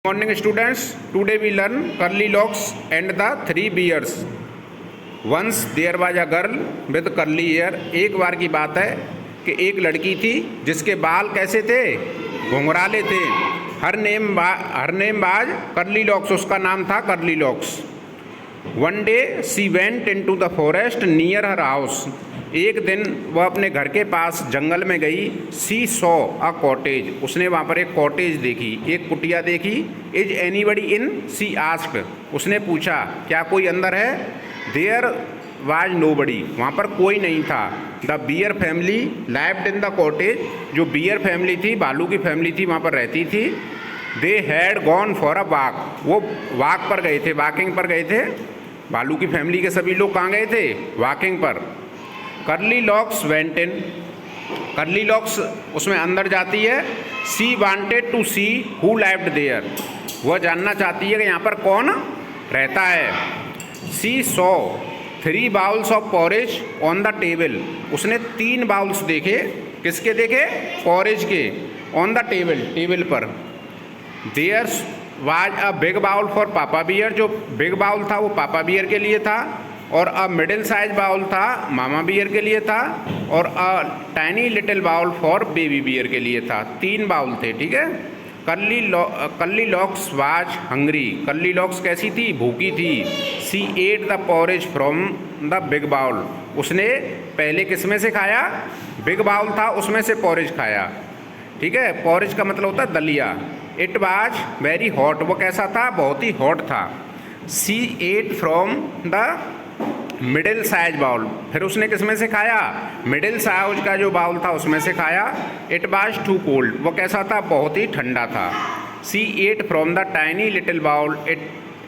Morning students, today we learn curly locks and the three bears. Once there was a girl with curly hair. एक बार की बात है कि एक लड़की थी जिसके बाल कैसे थे, घुंघराले थे. Her name was curly locks, उसका नाम था Curly locks. One day she went into the forest near her house. एक दिन वह अपने घर के पास जंगल में गई. सी सॉ अ कॉटेज, उसने वहाँ पर एक कॉटेज देखी, एक कुटिया देखी. Is anybody in, she asked, उसने पूछा क्या कोई अंदर है. देयर वाज नोबडी, वहाँ पर कोई नहीं था. The bear family lived in the cottage, जो बियर फैमिली थी, भालू की फैमिली थी, वहाँ पर रहती थी. They had gone for a walk, वो वॉक पर गए थे, वॉकिंग पर गए थे. भालू की फैमिली के सभी लोग कहाँ गए थे, वॉकिंग पर. Curly Locks went in, Curly Locks उसमें अंदर जाती है. She wanted to see who lived there, वह जानना चाहती है कि यहाँ पर कौन रहता है. She saw three bowls of porridge on the table, उसने 3 बाउल्स देखे. किसके देखे, पॉरेज के. ऑन द टेबल, टेबल पर. There was a big bowl for पापा बियर, जो बिग बाउल था वो पापा बियर के लिए था, और अ मिडिल साइज बाउल था मामा बियर के लिए था, और a tiny little bowl for baby bear के लिए था. 3 बाउल थे, ठीक है. Curly locks was hungry, curly locks कैसी थी, भूखी थी. She ate the porridge from the big bowl, उसने पहले किस में से खाया, बिग बाउल था उसमें से पॉरेज खाया, ठीक है. पॉरेज का मतलब होता है दलिया. इट वाज वेरी हॉट, वो कैसा था, बहुत ही हॉट था. She ate from the middle size bowl, फिर उसने किस में से खाया, मिडिल साइज का जो बाउल था उसमें से खाया. इट वाज टू कोल्ड, वो कैसा था, बहुत ही ठंडा था. She ate from the tiny little bowl,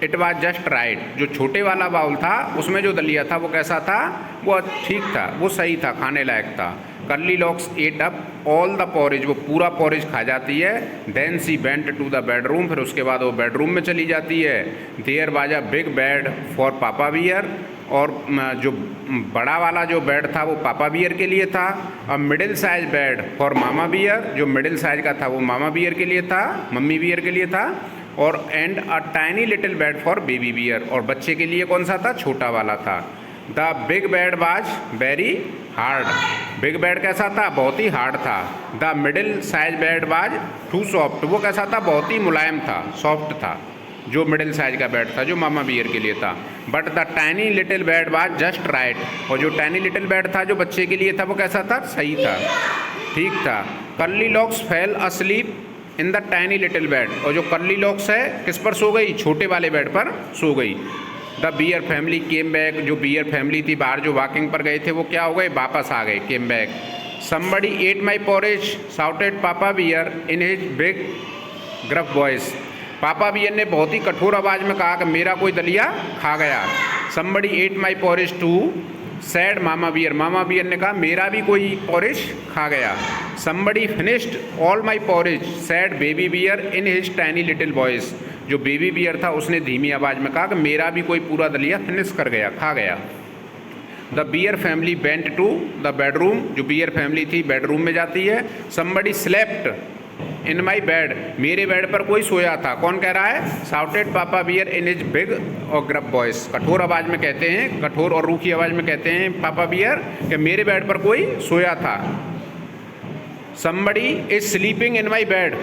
it was just right, जो छोटे वाला बाउल था उसमें जो दलिया था वो कैसा था, वो ठीक था, वो सही था, खाने लायक था. Curly Locks ate up all the porridge, वो पूरा पॉरेज खा जाती है. Then she went to the bedroom, फिर उसके बाद वो बेडरूम में चली जाती है. There was a big bed for पापा बियर, और जो बड़ा वाला जो बेड था वो पापा बियर के लिए था. और middle size bed for Mama Bear, जो मिडिल साइज का था वो मामा बियर के लिए था, मम्मी बियर के लिए था. और and a tiny little bed for baby Bear, और बच्चे के लिए कौन सा था, छोटा वाला था. The big bed was very hard, big bed कैसा था, बहुत ही हार्ड था. The middle size bed was too soft, वो कैसा था, बहुत ही मुलायम था, सॉफ्ट था, जो मिडिल साइज का बेड था जो मामा बियर के लिए था. But the tiny little bed was just right, और जो टाइनी लिटिल बेड था जो बच्चे के लिए था वो कैसा था, सही था, ठीक था. Curly locks fail asleep in the tiny little bed, और जो कर्ली लॉक्स है किस पर सो गई, छोटे वाले बेड पर सो गई. The bear family came back, जो बियर फैमिली थी बाहर जो वॉकिंग पर गए थे वो क्या हो गए, वापस आ गए, came back. Somebody ate my porridge shouted papa bear in his big gruff voice, papa bear ने बहुत ही कठोर आवाज़ में कहा कि मेरा कोई दलिया खा गया. Somebody ate my porridge too said Mama Bear, Mama Bear ने कहा मेरा भी कोई पॉरेज खा गया. Somebody finished all my porridge said Baby Bear in his tiny little voice, जो बेबी बियर था उसने धीमी आवाज़ में कहा कि मेरा भी कोई पूरा दलिया फिनिश कर गया, खा गया. The bear family went to the bedroom, जो बियर फैमिली थी बेडरूम में जाती है. Somebody slept in my bed, मेरे बेड पर कोई सोया था, कौन कह रहा है, shouted papa bear in his big और ग्रफ वॉइस, कठोर आवाज़ में कहते हैं, कठोर और रूखी आवाज़ में कहते हैं पापा बियर कि मेरे बेड पर कोई सोया था. Somebody is sleeping in my bed,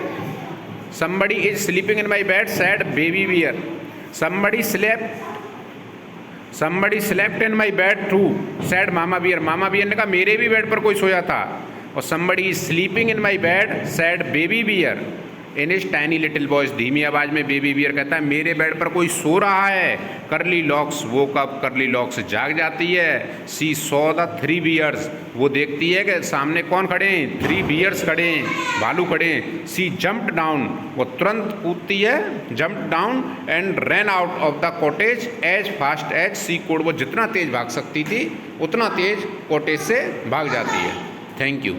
somebody is sleeping in my bed said baby bear. somebody slept in my bed too said mama bear, mama bear ने कहा मेरे भी बेड पर कोई सोया था. और somebody is sleeping in my bed said baby bear in his tiny little voice, धीमी आवाज़ में बेबी बियर कहता है मेरे बेड पर कोई सो रहा है. कर्ली लॉक्स वो कब, कर्ली लॉक्स जाग जाती है. सी सॉ द 3 बियर्स, वो देखती है कि सामने कौन खड़े हैं, 3 बियर्स खड़े हैं, भालू खड़े हैं. सी जंप्ड डाउन, वो तुरंत कूदती है, jump down and run out of the cottage as fast as she could, वो जितना तेज भाग सकती थी उतना तेज कॉटेज से भाग जाती है. Thank you.